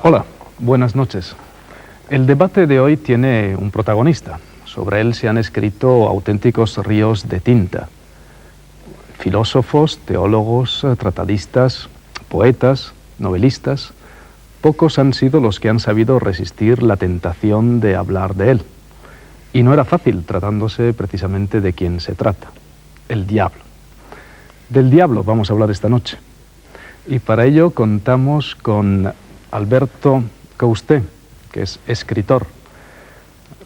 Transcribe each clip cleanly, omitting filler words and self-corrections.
Hola, buenas noches. El debate de hoy tiene un protagonista. Sobre él se han escrito auténticos ríos de tinta. Filósofos, teólogos, tratadistas, poetas, novelistas, pocos han sido los que han sabido resistir la tentación de hablar de él. Y no era fácil, tratándose precisamente de quien se trata, el diablo. Del diablo vamos a hablar esta noche. Y para ello contamos con Alberto Coustet, que es escritor.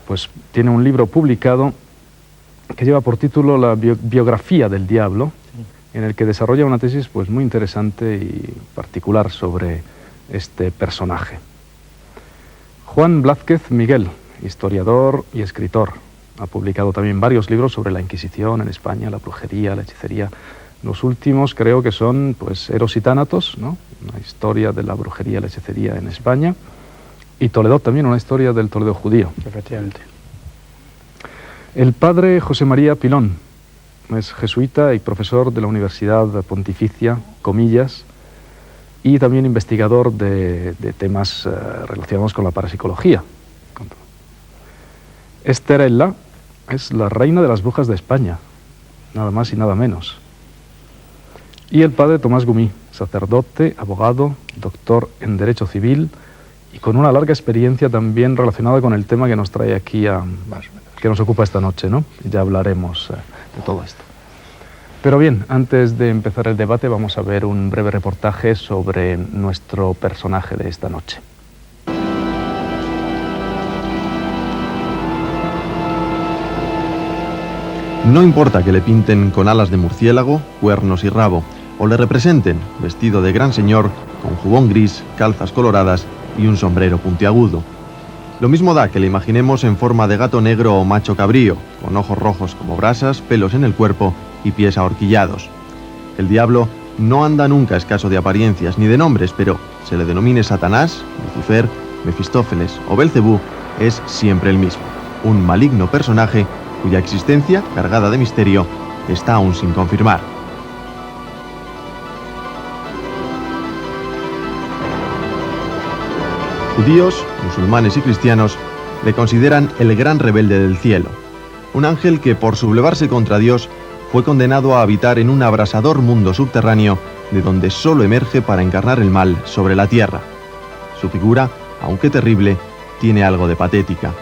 Pues tiene un libro publicado que lleva por título La biografía del diablo, en el que desarrolla una tesis pues muy interesante y particular sobre este personaje. Juan Blázquez Miguel, historiador y escritor, ha publicado también varios libros sobre la Inquisición en España, la brujería, la hechicería. Los últimos creo que son pues Eros y Tánatos, ¿no? Una historia de la brujería y la hechicería en España, y Toledo también, una historia del Toledo judío. Efectivamente. El padre José María Pilón es jesuita y profesor de la Universidad Pontificia, Comillas, y también investigador de temas relacionados con la parapsicología. Esterella es la reina de las brujas de España, nada más y nada menos. Y el padre Tomás Gumí, sacerdote, abogado, doctor en Derecho Civil y con una larga experiencia también relacionada con el tema que nos trae aquí, que nos ocupa esta noche, ¿no? Ya hablaremos de todo esto. Pero bien, antes de empezar el debate vamos a ver un breve reportaje sobre nuestro personaje de esta noche. No importa que le pinten con alas de murciélago, cuernos y rabo, o le representen vestido de gran señor, con jubón gris, calzas coloradas y un sombrero puntiagudo. Lo mismo da que le imaginemos en forma de gato negro o macho cabrío, con ojos rojos como brasas, pelos en el cuerpo y pies ahorquillados. El diablo no anda nunca escaso de apariencias ni de nombres, pero se le denomine Satanás, Lucifer, Mefistófeles o Belcebú, es siempre el mismo, un maligno personaje cuya existencia, cargada de misterio, está aún sin confirmar. Judíos, musulmanes y cristianos le consideran el gran rebelde del cielo, un ángel que por sublevarse contra Dios fue condenado a habitar en un abrasador mundo subterráneo de donde solo emerge para encarnar el mal sobre la tierra. Su figura, aunque terrible, tiene algo de patética.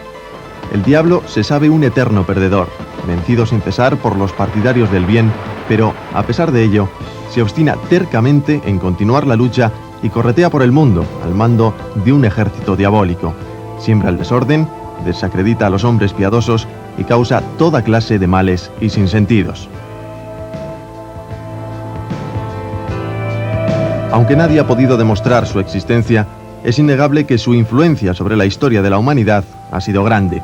El diablo se sabe un eterno perdedor, vencido sin cesar por los partidarios del bien, pero, a pesar de ello, se obstina tercamente en continuar la lucha y corretea por el mundo al mando de un ejército diabólico. Siembra el desorden, desacredita a los hombres piadosos y causa toda clase de males y sinsentidos. Aunque nadie ha podido demostrar su existencia, es innegable que su influencia sobre la historia de la humanidad ha sido grande.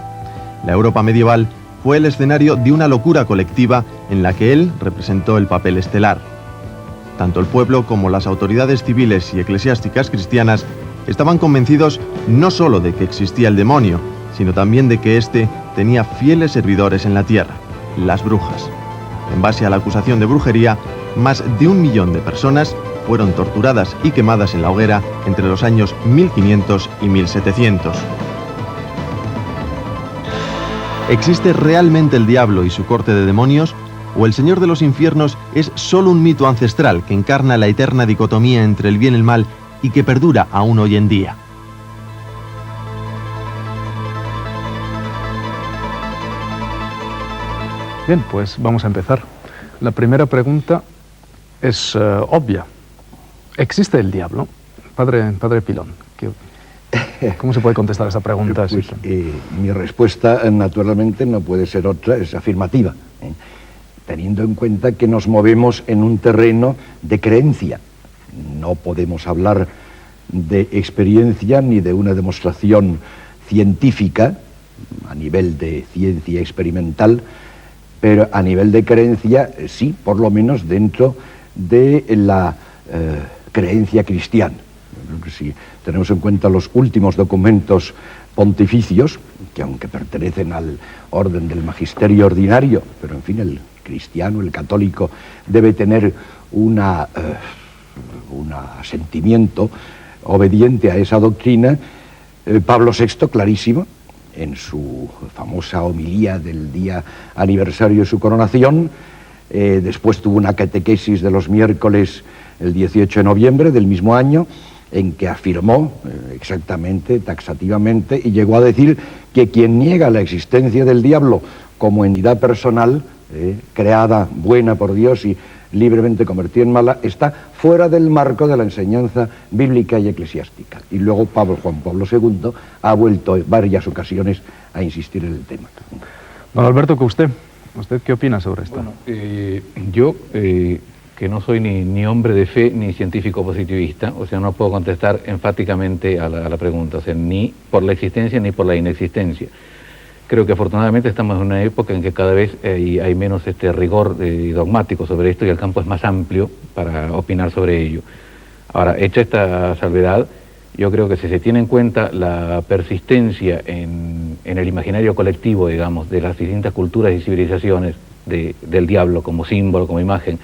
La Europa medieval fue el escenario de una locura colectiva en la que él representó el papel estelar. Tanto el pueblo como las autoridades civiles y eclesiásticas cristianas estaban convencidos no solo de que existía el demonio, sino también de que éste tenía fieles servidores en la tierra, las brujas. En base a la acusación de brujería, más de 1 millón de personas fueron torturadas y quemadas en la hoguera entre los años 1500 y 1700. ¿Existe realmente el diablo y su corte de demonios? ¿O el Señor de los Infiernos es solo un mito ancestral que encarna la eterna dicotomía entre el bien y el mal y que perdura aún hoy en día? Bien, pues vamos a empezar. La primera pregunta es obvia. ¿Existe el diablo? Padre Pilón, ¿cómo se puede contestar a esa pregunta? Pues, mi respuesta, naturalmente, no puede ser otra, es afirmativa, teniendo en cuenta que nos movemos en un terreno de creencia. No podemos hablar de experiencia ni de una demostración científica a nivel de ciencia experimental, pero a nivel de creencia sí, por lo menos dentro de la creencia cristiana. Si tenemos en cuenta los últimos documentos pontificios, que aunque pertenecen al orden del magisterio ordinario, pero en fin, el cristiano, el católico, debe tener un asentimiento obediente a esa doctrina, Pablo VI, clarísimo, en su famosa homilía del día aniversario de su coronación, después tuvo una catequesis de los miércoles el 18 de noviembre del mismo año, en que afirmó exactamente, taxativamente, y llegó a decir que quien niega la existencia del diablo como entidad personal, creada, buena por Dios y libremente convertida en mala, está fuera del marco de la enseñanza bíblica y eclesiástica. Y luego Juan Pablo II ha vuelto en varias ocasiones a insistir en el tema. Don Alberto, ¿usted qué opina sobre esto? Bueno, yo, que no soy ni hombre de fe ni científico positivista, o sea, no puedo contestar enfáticamente a la pregunta, o sea, ni por la existencia ni por la inexistencia. Creo que afortunadamente estamos en una época en que cada vez hay menos rigor dogmático sobre esto y el campo es más amplio para opinar sobre ello. Ahora, hecha esta salvedad, yo creo que si se tiene en cuenta la persistencia en el imaginario colectivo, digamos, de las distintas culturas y civilizaciones del diablo como símbolo, como imagen,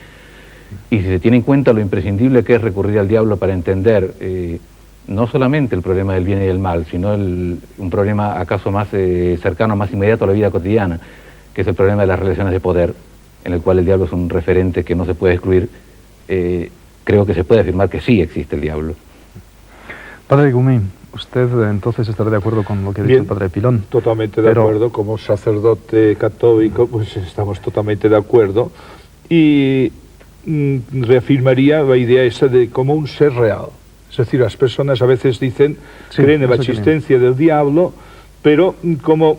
y si se tiene en cuenta lo imprescindible que es recurrir al diablo para entender no solamente el problema del bien y del mal, sino un problema acaso más cercano, más inmediato a la vida cotidiana, que es el problema de las relaciones de poder, en el cual el diablo es un referente que no se puede excluir, creo que se puede afirmar que sí existe el diablo. Padre Gumí, ¿usted entonces estará de acuerdo con lo que ha dicho el Padre Pilón? Totalmente de acuerdo, como sacerdote católico, pues estamos totalmente de acuerdo, y reafirmaría la idea esa de como un ser real. Es decir, las personas a veces dicen, creen en la existencia del diablo, pero como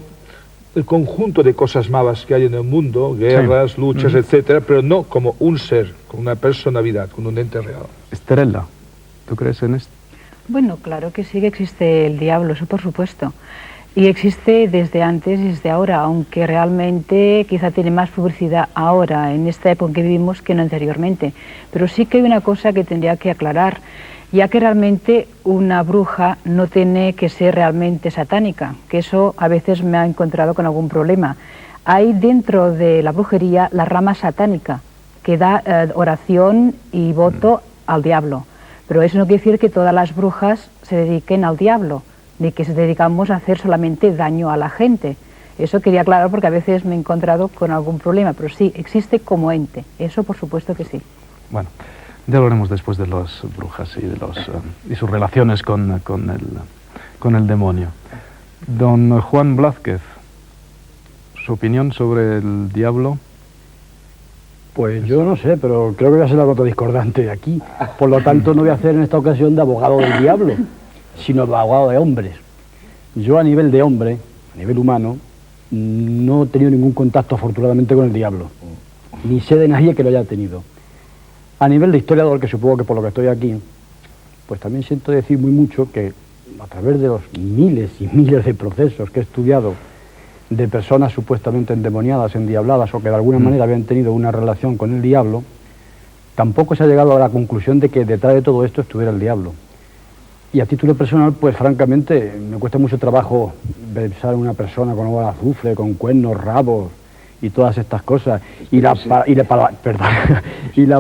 el conjunto de cosas malas que hay en el mundo, guerras, luchas, etcétera, pero no como un ser, con una personalidad, con un ente real. Esterella, ¿tú crees en esto? Bueno, claro que sí que existe el diablo, eso por supuesto. Y existe desde antes y desde ahora, aunque realmente quizá tiene más publicidad ahora, en esta época en que vivimos, que no anteriormente. Pero sí que hay una cosa que tendría que aclarar, ya que realmente una bruja no tiene que ser realmente satánica, que eso a veces me ha encontrado con algún problema. Hay dentro de la brujería la rama satánica, que da oración y voto al diablo. Pero eso no quiere decir que todas las brujas se dediquen al diablo, ni que se dedicamos a hacer solamente daño a la gente. Eso quería aclarar porque a veces me he encontrado con algún problema, pero sí, existe como ente, eso por supuesto que sí. Bueno, ya hablaremos después de las brujas y sus relaciones con el demonio. Don Juan Blázquez, ¿su opinión sobre el diablo? Pues yo no sé, pero creo que voy a ser la nota discordante de aquí. Por lo tanto, no voy a hacer en esta ocasión de abogado del diablo, sino de abogado de hombres. Yo a nivel de hombre, a nivel humano, no he tenido ningún contacto afortunadamente con el diablo. Ni sé de nadie que lo haya tenido. A nivel de historiador, que supongo que por lo que estoy aquí, pues también siento decir muy mucho que a través de los miles y miles de procesos que he estudiado de personas supuestamente endemoniadas, endiabladas o que de alguna manera habían tenido una relación con el diablo, tampoco se ha llegado a la conclusión de que detrás de todo esto estuviera el diablo. Y a título personal, pues francamente, me cuesta mucho trabajo pensar en una persona con ojos de azufre, con cuernos, rabos y todas estas cosas, y la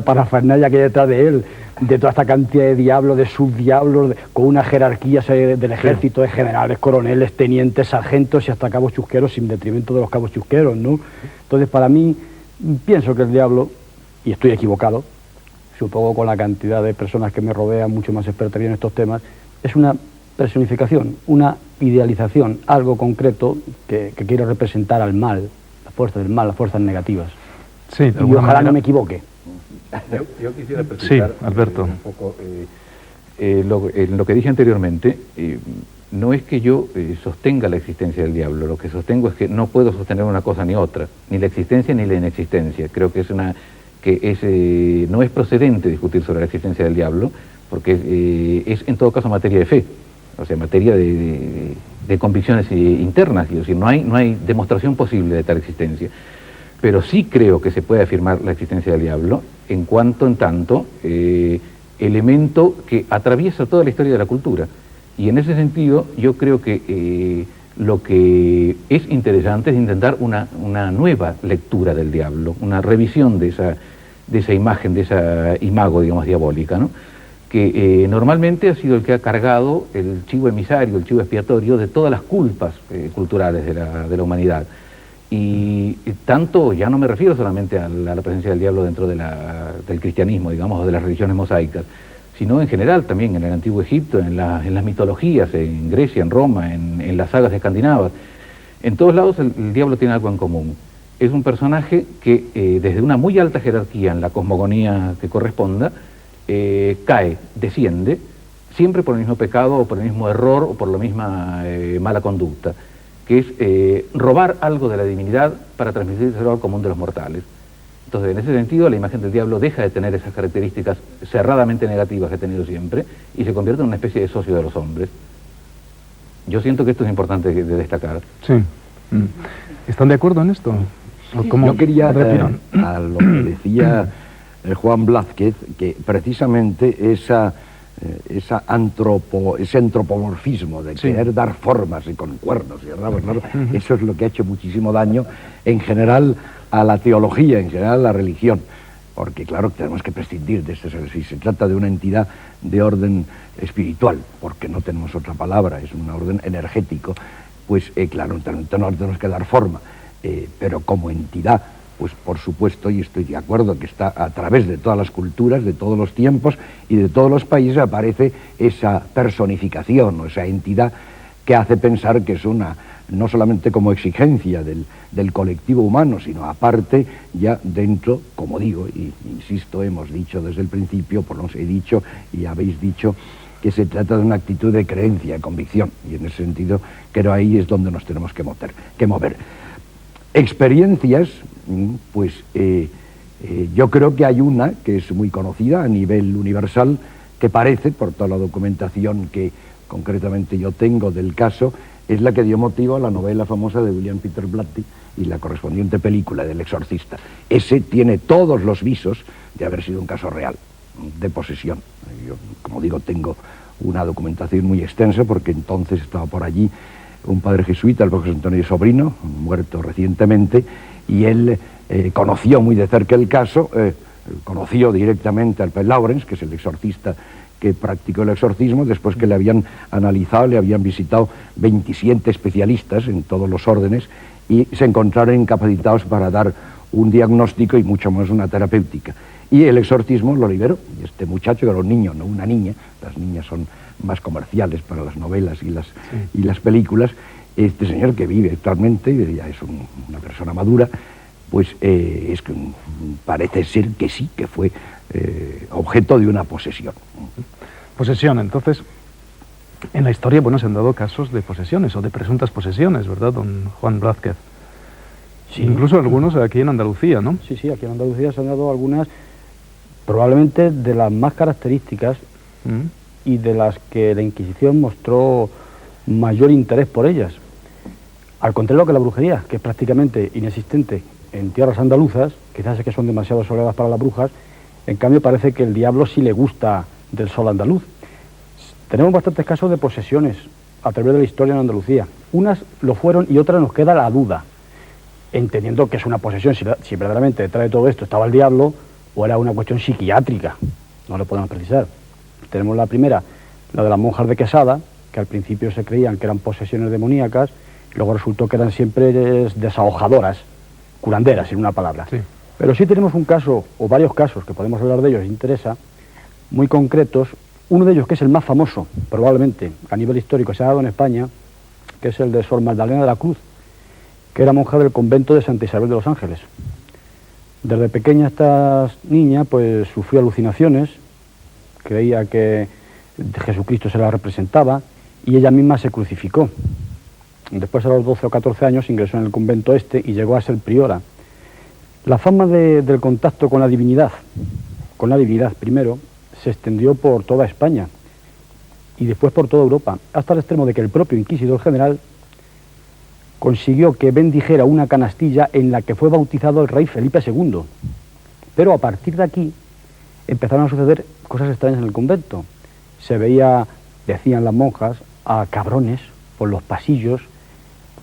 parafernalia que hay detrás de él, de toda esta cantidad de diablos, de subdiablos, con una jerarquía del ejército de generales, coroneles, tenientes, sargentos y hasta cabos chusqueros, sin detrimento de los cabos chusqueros, ¿no? Entonces, para mí, pienso que el diablo, y estoy equivocado, supongo con la cantidad de personas que me rodean, mucho más expertas en estos temas, es una personificación, una idealización, algo concreto que quiere representar al mal, la fuerza del mal, las fuerzas negativas. Sí, y ojalá manera no me equivoque. Yo quisiera precisar Alberto. Un poco lo que dije anteriormente. No es que yo sostenga la existencia del diablo, lo que sostengo es que no puedo sostener una cosa ni otra, ni la existencia ni la inexistencia. Creo que no es procedente discutir sobre la existencia del diablo, porque es en todo caso materia de fe, o sea, materia de convicciones internas, es decir, no hay demostración posible de tal existencia. Pero sí creo que se puede afirmar la existencia del diablo en tanto elemento que atraviesa toda la historia de la cultura. Y en ese sentido yo creo que lo que es interesante es intentar una nueva lectura del diablo, una revisión de esa imagen, de esa imago, digamos, diabólica, ¿no? que normalmente ha sido el que ha cargado el chivo emisario, el chivo expiatorio de todas las culpas culturales de la humanidad. Y tanto, ya no me refiero solamente a la presencia del diablo dentro del cristianismo, digamos, o de las religiones mosaicas, sino en general también en el Antiguo Egipto, en las mitologías, en Grecia, en Roma, en las sagas escandinavas. En todos lados el diablo tiene algo en común. Es un personaje que desde una muy alta jerarquía en la cosmogonía que corresponda, cae, desciende, siempre por el mismo pecado o por el mismo error o por la misma mala conducta, que es robar algo de la divinidad para transmitírselo al común de los mortales. Entonces, en ese sentido, la imagen del diablo deja de tener esas características cerradamente negativas que ha tenido siempre y se convierte en una especie de socio de los hombres. Yo siento que esto es importante de destacar. Sí. ¿Están de acuerdo en esto? Yo quería, a lo que decía Juan Blázquez, que precisamente ese antropomorfismo de querer dar formas y con cuernos y rabos, eso es lo que ha hecho muchísimo daño en general a la teología, en general a la religión, porque claro, tenemos que prescindir de si se trata de una entidad de orden espiritual, porque no tenemos otra palabra, es un orden energético, pues claro, no tenemos que dar forma, pero como entidad, pues por supuesto, y estoy de acuerdo, que está a través de todas las culturas, de todos los tiempos y de todos los países aparece esa personificación o esa entidad que hace pensar que es una, no solamente como exigencia del colectivo humano, sino aparte ya dentro, como digo, y insisto, hemos dicho desde el principio, por lo menos he dicho y habéis dicho, que se trata de una actitud de creencia, de convicción, y en ese sentido creo ahí es donde nos tenemos que mover. Experiencias, pues yo creo que hay una que es muy conocida a nivel universal, que parece, por toda la documentación que concretamente yo tengo del caso, es la que dio motivo a la novela famosa de William Peter Blatty y la correspondiente película del Exorcista. Ese tiene todos los visos de haber sido un caso real, de posesión. Yo, como digo, tengo una documentación muy extensa porque entonces estaba por allí un padre jesuita, el profesor Antonio Sobrino, muerto recientemente, y él conoció muy de cerca el caso, conoció directamente al P. Lawrence, que es el exorcista que practicó el exorcismo, después que le habían analizado, le habían visitado 27 especialistas en todos los órdenes y se encontraron incapacitados para dar un diagnóstico y mucho más una terapéutica. Y el exorcismo lo liberó. Y este muchacho, que era un niño, no una niña, las niñas son más comerciales para las novelas y las películas, este señor que vive actualmente, ya es una persona madura, pues es que parece ser que sí, que fue objeto de una posesión. Posesión, entonces, en la historia, bueno, se han dado casos de posesiones o de presuntas posesiones, ¿verdad, don Juan Blázquez? Sí. Incluso algunos aquí en Andalucía, ¿no? Sí, aquí en Andalucía se han dado algunas, probablemente de las más características y de las que la Inquisición mostró mayor interés por ellas. Al contrario que la brujería, que es prácticamente inexistente en tierras andaluzas, quizás es que son demasiado soleadas para las brujas, en cambio parece que el diablo sí le gusta del sol andaluz. Tenemos bastantes casos de posesiones a través de la historia en Andalucía. Unas lo fueron y otras nos queda la duda, entendiendo que es una posesión, si verdaderamente detrás de todo esto estaba el diablo o era una cuestión psiquiátrica, no lo podemos precisar. Tenemos la primera, la de las monjas de Quesada, que al principio se creían que eran posesiones demoníacas, y luego resultó que eran siempre desahojadoras, curanderas, en una palabra. Sí. Pero sí tenemos un caso, o varios casos, que podemos hablar de ellos, interesa, muy concretos. Uno de ellos, que es el más famoso, probablemente, a nivel histórico, se ha dado en España, que es el de Sor Magdalena de la Cruz, que era monja del convento de Santa Isabel de los Ángeles. Desde pequeña esta niña, pues, sufrió alucinaciones, creía que Jesucristo se la representaba, y ella misma se crucificó. Después, a los 12 o 14 años, ingresó en el convento y llegó a ser priora. La fama del contacto con la divinidad primero, se extendió por toda España y después por toda Europa, hasta el extremo de que el propio inquisidor general consiguió que bendijera una canastilla en la que fue bautizado el rey Felipe II. Pero a partir de aquí empezaron a suceder cosas extrañas en el convento. Se veía, decían las monjas, a cabrones por los pasillos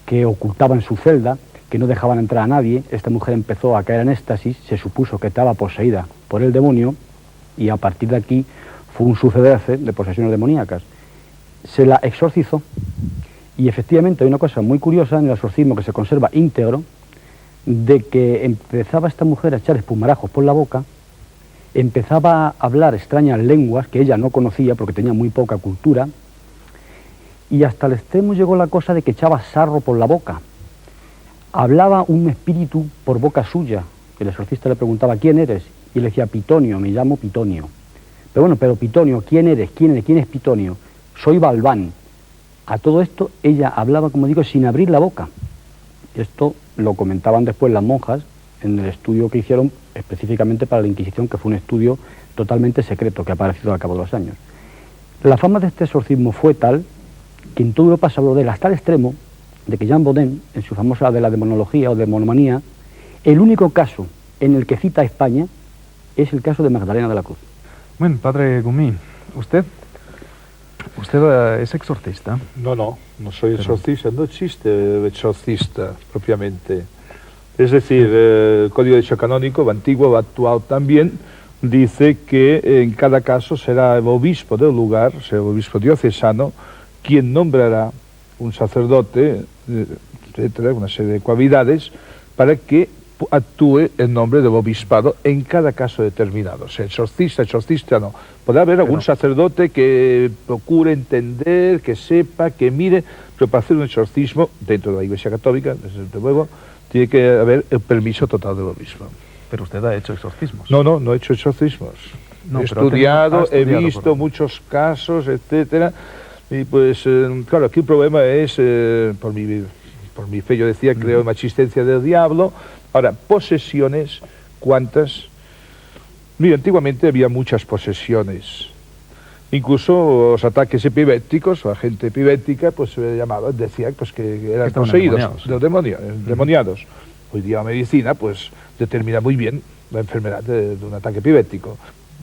que ocultaban su celda, que no dejaban entrar a nadie. Esta mujer empezó a caer en éxtasis, se supuso que estaba poseída por el demonio y a partir de aquí fue un sucederse de posesiones demoníacas. Se la exorcizó y efectivamente hay una cosa muy curiosa en el exorcismo que se conserva íntegro, de que empezaba esta mujer a echar espumarajos por la boca, empezaba a hablar extrañas lenguas que ella no conocía porque tenía muy poca cultura, y hasta el extremo llegó la cosa de que echaba sarro por la boca. Hablaba un espíritu por boca suya. El exorcista le preguntaba, ¿quién eres? Y le decía, Pitonio, me llamo Pitonio. Pero bueno, pero Pitonio, ¿quién eres? ¿Quién es Pitonio? Soy Balbán. A todo esto ella hablaba, como digo, sin abrir la boca. Esto lo comentaban después las monjas en el estudio que hicieron específicamente para la Inquisición, que fue un estudio totalmente secreto que ha aparecido al cabo de los años. La fama de este exorcismo fue tal que en toda Europa se habló de él hasta el extremo de que Jean Bodin, en su famosa de la demonología o demonomanía, el único caso en el que cita a España es el caso de Magdalena de la Cruz. Bueno, padre Gumí, ¿usted es exorcista? No soy exorcista, no existe exorcista propiamente. Es decir, el Código de Derecho Canónico, antiguo, actual también, dice que en cada caso será el obispo del lugar, o sea, el obispo diocesano, quien nombrará un sacerdote, etcétera, una serie de cualidades, para que actúe en nombre del obispado en cada caso determinado. O sea, exorcista no. Podrá haber algún sacerdote que procure entender, que sepa, que mire, pero para hacer un exorcismo dentro de la Iglesia Católica, desde luego, tiene que haber el permiso total del obispo. Pero usted ha hecho exorcismos. No he hecho exorcismos. No, he estudiado, he visto por muchos casos, etcétera. Y pues, claro, aquí el problema es, por mi fe, yo decía, creo en la existencia del diablo. Ahora, posesiones, ¿cuántas? Mira, antiguamente había muchas posesiones. Incluso los ataques epilépticos, o la gente epiléptica, pues se llamaba, decía pues, que eran poseídos, demoniados. Hoy día la medicina, pues, determina muy bien la enfermedad de un ataque epiléptico.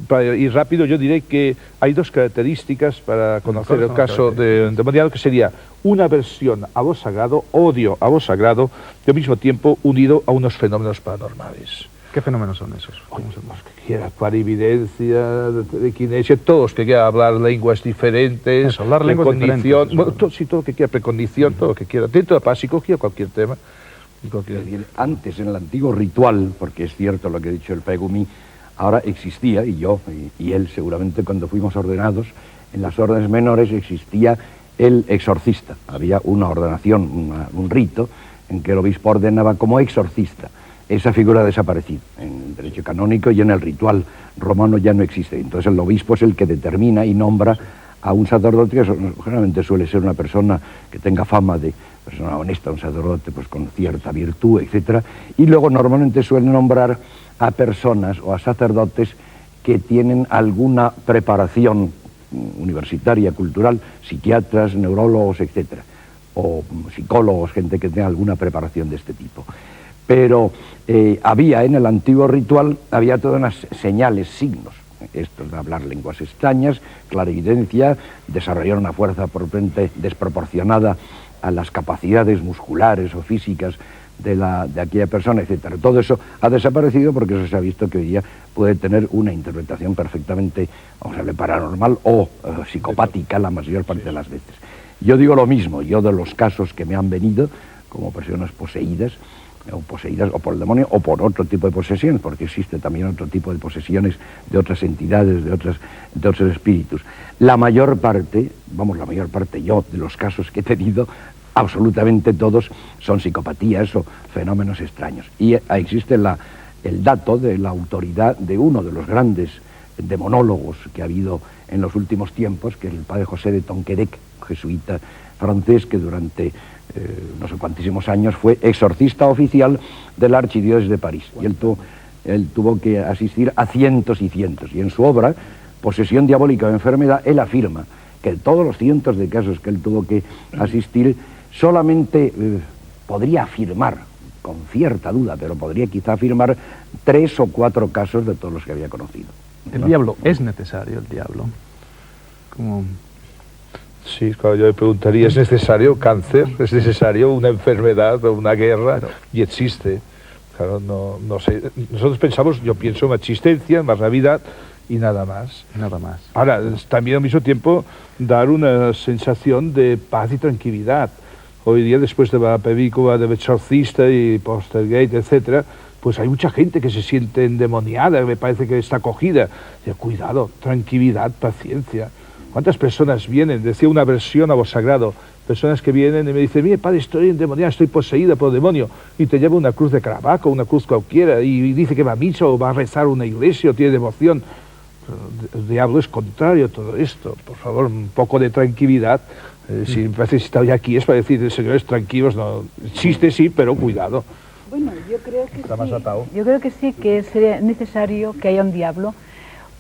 Para ir rápido, yo diré que hay dos características para conocer el caso de un demoniado, que sería una aversión a lo sagrado, odio a lo sagrado, y al mismo tiempo unido a unos fenómenos paranormales. ¿Qué fenómenos son esos? Los que quiera clarividencia, de kinesia, todos que quieran hablar lenguas diferentes, eso, hablar lenguas diferentes. Bueno, todo lo que quiera, precondición, todo lo que quiera. Dentro de la psicología, cualquier tema. Antes, en el antiguo ritual, porque es cierto lo que ha dicho el Padre Gumí, ahora existía, y yo y él seguramente cuando fuimos ordenados, en las órdenes menores existía el exorcista. Había una ordenación, un rito, en que el obispo ordenaba como exorcista. Esa figura ha desaparecido. En el derecho canónico y en el ritual romano ya no existe. Entonces el obispo es el que determina y nombra a un sacerdote, que generalmente suele ser una persona que tenga fama de persona honesta, un sacerdote pues con cierta virtud, etc. Y luego normalmente suele nombrar a personas o a sacerdotes que tienen alguna preparación universitaria, cultural, psiquiatras, neurólogos, etc. O psicólogos, gente que tenga alguna preparación de este tipo. Pero había en el antiguo ritual, había todas unas señales, signos. Esto de hablar lenguas extrañas, clarividencia, desarrollar una fuerza probablemente desproporcionada a las capacidades musculares o físicas de aquella persona, etcétera. Todo eso ha desaparecido porque eso se ha visto que hoy día puede tener una interpretación perfectamente, vamos a ver, paranormal o psicopática la mayor parte de las veces. Yo digo lo mismo, yo de los casos que me han venido como personas poseídas o por el demonio o por otro tipo de posesiones, porque existe también otro tipo de posesiones de otras entidades, de otros espíritus. La mayor parte yo de los casos que he tenido, absolutamente todos son psicopatías o fenómenos extraños. Y existe el dato de la autoridad de uno de los grandes demonólogos que ha habido en los últimos tiempos, que es el padre José de Tonquédec, jesuita francés, que durante no sé cuantísimos años fue exorcista oficial de la archidiócesis de París. Y él tuvo que asistir a cientos y cientos. Y en su obra, Posesión diabólica o enfermedad, él afirma que de todos los cientos de casos que él tuvo que asistir, solamente podría afirmar, con cierta duda, pero podría quizá afirmar 3 o 4 casos de todos los que había conocido. ¿El diablo es necesario, el diablo? Como... Sí, claro, yo le preguntaría, ¿es necesario cáncer? ¿Es necesario una enfermedad o una guerra? Claro. Y existe. Claro, no sé. Nosotros yo pienso en la existencia, en la realidad, y nada más. Nada más. Ahora, también al mismo tiempo dar una sensación de paz y tranquilidad. Hoy día, después de la película de Exorcista y Poltergeist, etcétera, pues hay mucha gente que se siente endemoniada, me parece que está cogida. Cuidado, tranquilidad, paciencia. ¿Cuántas personas vienen? Decía una versión a lo sagrado, personas que vienen y me dicen, mire, padre, estoy endemoniada, estoy poseída por demonio, y te lleva una cruz de Caravaca, una cruz cualquiera, y dice que va a misa o va a rezar a una iglesia o tiene devoción. El diablo es contrario a todo esto. Por favor, un poco de tranquilidad. Si me parece que estoy aquí es para decir, señores, tranquilos, no existe, sí, pero cuidado. Bueno, yo creo que Está más sí. atado. Yo creo que sí, que sería necesario que haya un diablo,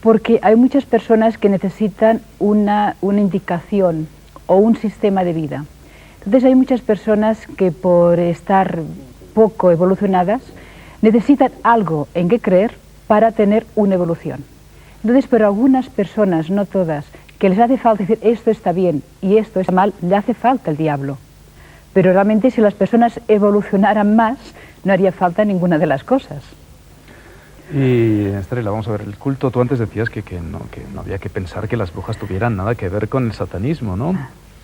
porque hay muchas personas que necesitan una indicación o un sistema de vida. Entonces hay muchas personas que por estar poco evolucionadas necesitan algo en que creer para tener una evolución. Entonces, pero algunas personas, no todas, que les hace falta decir esto está bien y esto está mal, le hace falta el diablo. Pero realmente si las personas evolucionaran más, no haría falta ninguna de las cosas. Y Estrella, vamos a ver, el culto, tú antes decías que no había que pensar que las brujas tuvieran nada que ver con el satanismo, ¿no?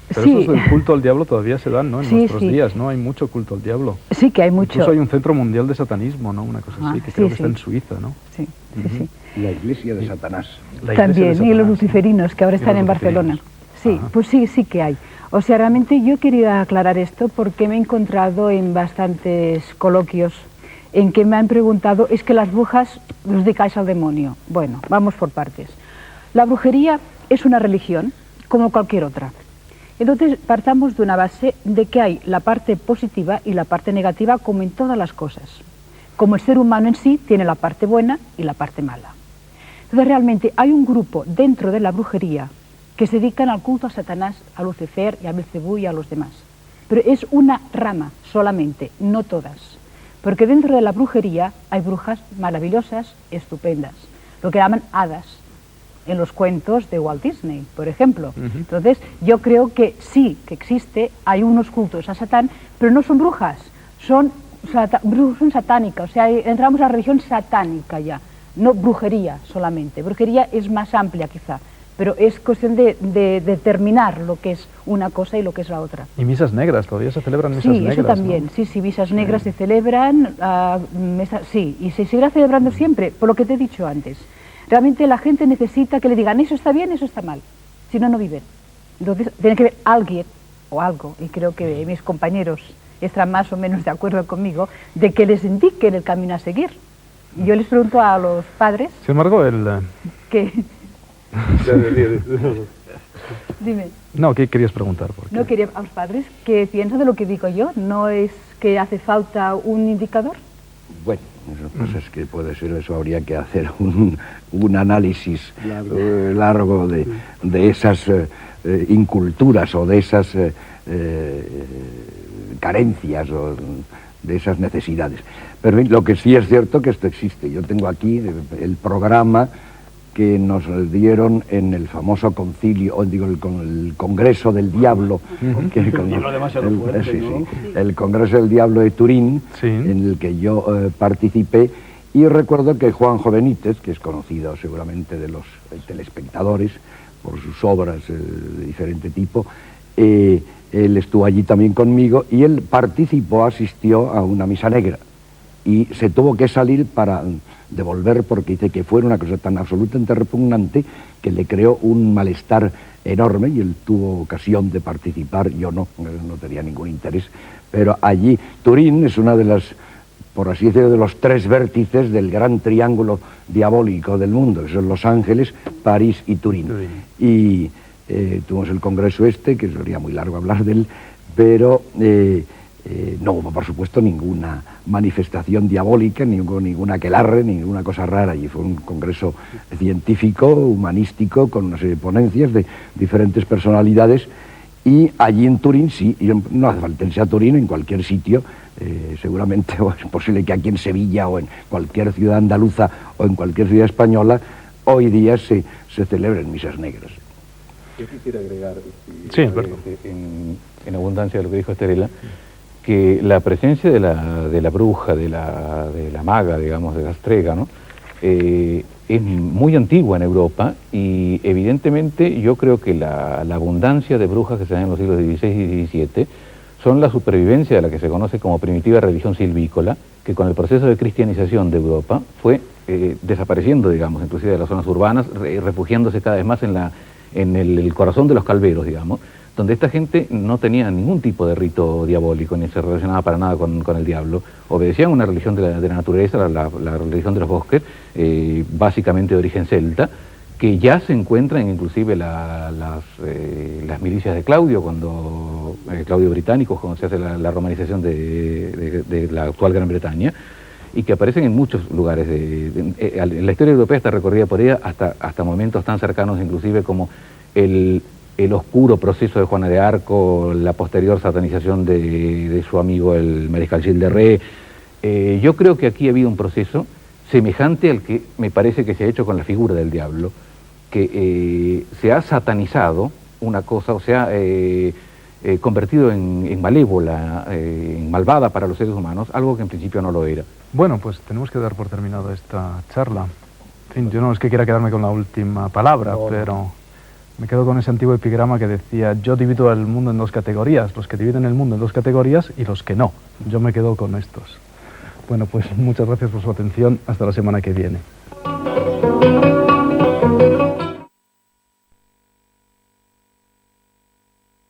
Pero Sí. esos del culto al diablo todavía se dan, ¿no? En Sí, nuestros sí. días, ¿no? Hay mucho culto al diablo. Sí que hay mucho. Incluso hay un centro mundial de satanismo, ¿no? Una cosa así, que sí, creo que sí. está en Suiza, ¿no? Sí, sí, sí. La iglesia de Satanás. La iglesia También, de y Satanás, los ¿no? luciferinos, que ahora Y están los en Barcelona. luciferinos. Sí, Ajá. pues sí que hay. O sea, realmente yo quería aclarar esto porque me he encontrado en bastantes coloquios en que me han preguntado, es que las brujas los dedicáis al demonio. Bueno, vamos por partes. La brujería es una religión como cualquier otra. Entonces partamos de una base de que hay la parte positiva y la parte negativa como en todas las cosas. Como el ser humano en sí tiene la parte buena y la parte mala. Entonces realmente hay un grupo dentro de la brujería que se dedican al culto a Satanás, a Lucifer y a Belcebú y a los demás. Pero es una rama solamente, no todas. Porque dentro de la brujería hay brujas maravillosas, estupendas, lo que llaman hadas, en los cuentos de Walt Disney, por ejemplo. Entonces, yo creo que sí, que existe, hay unos cultos a Satán, pero no son brujas, son satánicas, o sea, entramos a la religión satánica ya, no brujería solamente. Brujería es más amplia quizá, pero es cuestión de determinar lo que es una cosa y lo que es la otra. Y misas negras, todavía se celebran misas Sí, negras, eso también, ¿no? sí, misas negras se celebran, sí, y se seguirá celebrando siempre, por lo que te he dicho antes. Realmente la gente necesita que le digan, eso está bien, eso está mal, si no, no viven. Entonces, tiene que haber alguien o algo, y creo que mis compañeros están más o menos de acuerdo conmigo, de que les indiquen el camino a seguir. Y yo les pregunto a los padres Sin embargo, que... Dime. No, ¿qué querías preguntar? Porque... No quería a los padres que piensan de lo que digo yo, ¿no es que hace falta un indicador? Bueno, eso pues es que puede ser, eso habría que hacer un análisis largo de esas inculturas o de esas carencias o de esas necesidades. Pero lo que sí es cierto que esto existe. Yo tengo aquí el programa que nos dieron en el famoso concilio, o digo, el Congreso del Diablo, el Congreso del Diablo de Turín, Sí. en el que yo participé, y recuerdo que Juanjo Benítez, que es conocido seguramente de los telespectadores por sus obras de diferente tipo, él estuvo allí también conmigo y él participó, asistió a una misa negra y se tuvo que salir para devolver porque dice que fue una cosa tan absolutamente repugnante que le creó un malestar enorme y él tuvo ocasión de participar, yo no tenía ningún interés, pero allí Turín es una de las, por así decirlo, de los tres vértices del gran triángulo diabólico del mundo, que son Los Ángeles, París y Turín. Y tuvimos el congreso que sería muy largo hablar de él, pero no hubo, por supuesto, ninguna manifestación diabólica, ninguna aquelarre, ninguna cosa rara. Y fue un congreso científico, humanístico, con una serie de ponencias de diferentes personalidades. Y allí en Turín, sí, y no hace falta irse a Turín, en cualquier sitio, seguramente, o es posible que aquí en Sevilla o en cualquier ciudad andaluza o en cualquier ciudad española, hoy día se celebran misas negras. Yo quisiera agregar, Sí, Alberto. en abundancia de lo que dijo Estrella, que la presencia de la bruja, de la maga, digamos, de la estrega, ¿no? es muy antigua en Europa y evidentemente yo creo que la abundancia de brujas que se dan en los siglos XVI y XVII son la supervivencia de la que se conoce como primitiva religión silvícola, que con el proceso de cristianización de Europa fue desapareciendo, digamos, inclusive de las zonas urbanas, refugiándose cada vez más en el corazón de los calveros, digamos, donde esta gente no tenía ningún tipo de rito diabólico, ni se relacionaba para nada con el diablo. Obedecían una religión de la naturaleza, la religión de los bosques, básicamente de origen celta, que ya se encuentran inclusive las milicias de Claudio, cuando Claudio Británico, cuando se hace la romanización de la actual Gran Bretaña, y que aparecen en muchos lugares. La historia europea está recorrida por ella hasta momentos tan cercanos inclusive como el oscuro proceso de Juana de Arco, la posterior satanización de su amigo el mariscal Gilles de Retz. Yo creo que aquí ha habido un proceso semejante al que me parece que se ha hecho con la figura del diablo, que se ha satanizado una cosa, o sea, convertido en malévola, en malvada para los seres humanos, algo que en principio no lo era. Bueno, pues tenemos que dar por terminado esta charla. En fin, yo no es que quiera quedarme con la última palabra, pero me quedo con ese antiguo epigrama que decía: yo divido el mundo en dos categorías, los que dividen el mundo en dos categorías y los que no. Yo me quedo con estos. Bueno, pues muchas gracias por su atención. Hasta la semana que viene.